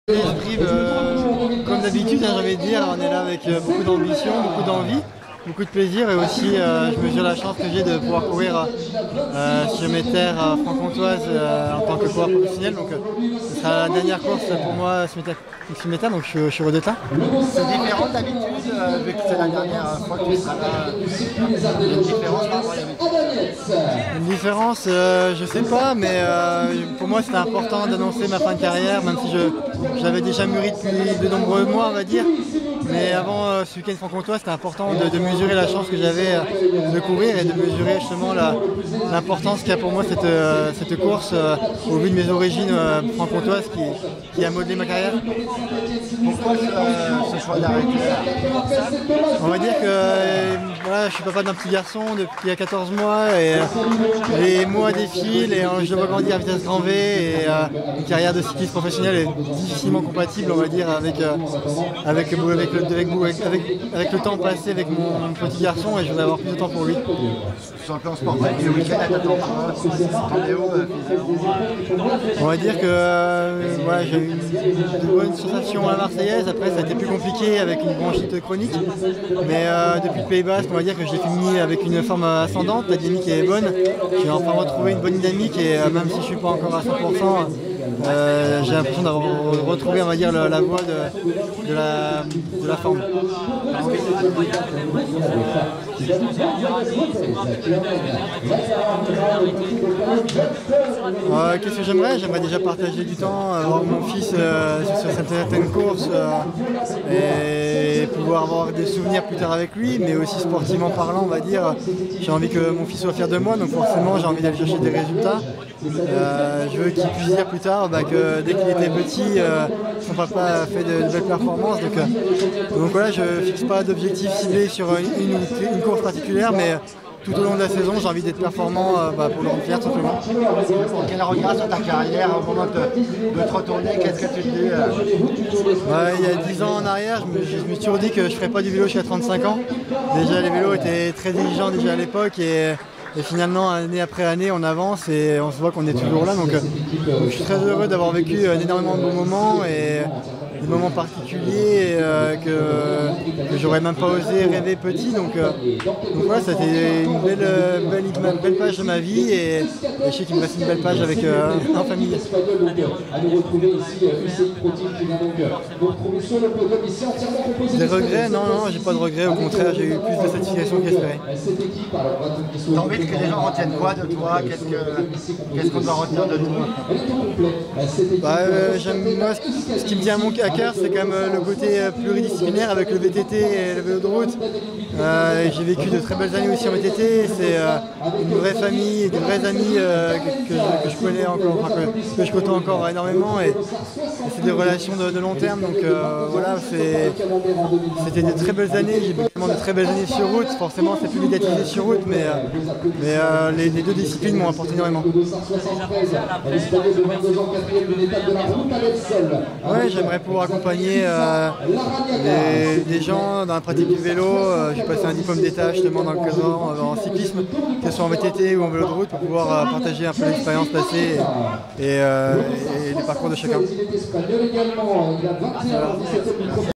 Brive, comme d'habitude, j'ai envie de dire, on est là avec beaucoup d'ambition, beaucoup d'envie, beaucoup de plaisir et aussi je mesure la chance que j'ai de pouvoir courir sur mes terres franc-comtoises en tant que coureur professionnel. Donc ce sera la dernière course pour moi sur mes terres, donc je suis heureux d'être là. C'est différent d'habitude, vu que c'est la dernière fois que tu seras là. Il y a une différence par rapport à d'habitude. Une différence, je sais pas, mais pour moi c'était important d'annoncer ma fin de carrière, même si j'avais déjà mûri depuis de nombreux mois, on va dire. Mais avant ce week-end franc-comtois, c'était important de mesurer la chance que j'avais de courir et de mesurer justement l'importance qu'il y a pour moi cette course au vu de mes origines franc-comtoises qui a modelé ma carrière. Pourquoi ce choix d'arrêter? On va dire que voilà, je suis papa d'un petit garçon depuis il y a 14 mois et les mois défilent et je le vois grandir à vitesse grand V et une carrière de cycliste professionnel est difficilement compatible, on va dire, avec le temps passé avec mon petit garçon et je voudrais avoir plus de temps pour lui. Sur le plan sportif, le week-end à t'attendre, t'en es où physiquement? On va dire que ouais, j'ai eu de bonnes sensations à la Marseillaise, après ça a été plus compliqué avec une bronchite chronique, mais depuis le Pays Basque, on va dire que j'ai fini avec une forme ascendante, la dynamique est bonne, j'ai enfin retrouvé une bonne dynamique et même si je ne suis pas encore à 100%, j'ai l'impression d'avoir retrouvé, on va dire, la voie de la forme. Qu'est-ce que j'aimerais? J'aimerais déjà partager du temps, avoir mon fils sur certaines courses et pouvoir avoir des souvenirs plus tard avec lui, mais aussi sportivement parlant, on va dire. J'ai envie que mon fils soit fier de moi, donc forcément j'ai envie d'aller chercher des résultats. Je veux qu'il puisse dire plus tard que dès qu'il était petit, son papa a fait de belles performances. Donc voilà, je ne fixe pas d'objectif ciblé sur une course particulière, mais tout au long de la saison, j'ai envie d'être performant pour le rendre fier, tout simplement. Quel regard sur ta carrière au moment de te retourner? Qu'est-ce que tu te dis? Il y a 10 ans en arrière, je me suis toujours dit que je ne ferais pas du vélo jusqu'à 35 ans. Déjà, les vélos étaient très exigeants déjà à l'époque et finalement, année après année, on avance et on se voit qu'on est toujours là. Donc je suis très heureux d'avoir vécu énormément de bons moments et des moments particuliers que j'aurais même pas osé rêver petit. Donc voilà, c'était une belle page de ma vie et je sais qu'il me reste une belle page avec en famille. Des regrets? Non, j'ai pas de regrets. Au contraire, j'ai eu plus de satisfaction qu'espéré. T'as envie que les gens retiennent quoi de toi? Qu'est-ce qu'on doit retenir de toi? Moi, ce qui me tient à cœur, c'est quand même le côté pluridisciplinaire avec le VTT et le vélo de route. J'ai vécu de très belles années aussi en VTT. C'est une vraie famille, des vrais amis que je connais encore, enfin, que je côtoie encore énormément. Et c'est des relations de long terme. Donc voilà, c'était de très belles années. J'ai vécu de très belles années sur route. Forcément, c'est plus médiatisé sur route, mais les deux disciplines m'ont apporté énormément. Ouais, j'aimerais pouvoir accompagner des gens dans la pratique du vélo. J'ai passé un diplôme d'état justement dans le cadre en cyclisme, que ce soit en VTT ou en vélo de route, pour pouvoir partager un peu l'expérience passée et les parcours de chacun.